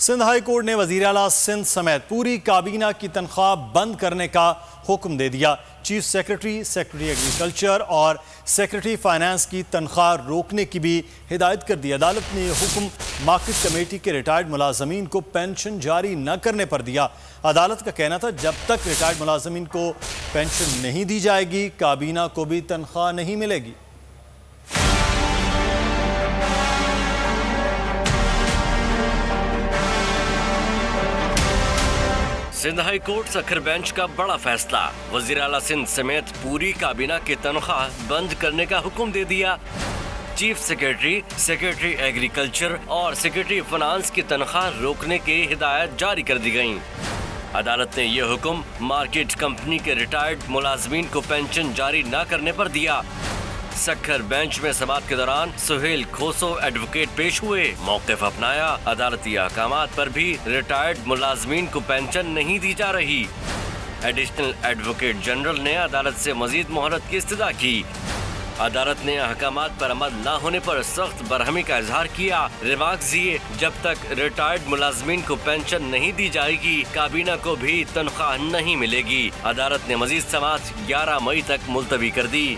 Sindh high court ने वज़ीर आला सिंध समेत पूरी काबीना की तनख्वाह बंद करने का हुक्म दे दिया। चीफ सेक्रेटरी, सेक्रेटरी एग्रीकल्चर और सेक्रेटरी फाइनेंस की तनख्वाह रोकने की भी हिदायत कर दी। अदालत ने यह हुक्म मार्केट कमेटी के रिटायर्ड मुलाजमीन को पेंशन जारी न करने पर दिया। अदालत का कहना था जब तक रिटायर्ड मुलाजमीन को पेंशन नहीं दी जाएगी, काबीना को भी तनख्वाह नहीं मिलेगी। Sindh high court Sukkur bench का बड़ा फैसला, वज़ीर आला सिंध समेत पूरी काबीना की तनख्वाह बंद करने का हुक्म दे दिया। चीफ सेक्रेटरी, सेक्रेटरी एग्रीकल्चर और सेक्रेटरी फाइनेंस की तनख्वाह रोकने की हिदायत जारी कर दी गई। अदालत ने यह हुक्म मार्केट कंपनी के रिटायर्ड मुलाजमीन को पेंशन जारी न करने पर दिया। सखर बेंच में समाअत के दौरान सुहेल खोसो एडवोकेट पेश हुए, मौक़िफ़ अपनाया। अदालती अहकामात पर भी रिटायर्ड मुलाजमीन को पेंशन नहीं दी जा रही। एडिशनल एडवोकेट जनरल ने अदालत से मजीद मोहलत की इस्तदा की। अदालत ने अहकामात पर अमल न होने पर सख्त बरहमी का इजहार किया। रिमार्क्स दिए, जब तक रिटायर्ड मुलाजमीन को पेंशन नहीं दी जाएगी, काबीना को भी तनख्वाह नहीं मिलेगी। अदालत ने मजीद समाअत 11 मई तक मुलतवी कर दी।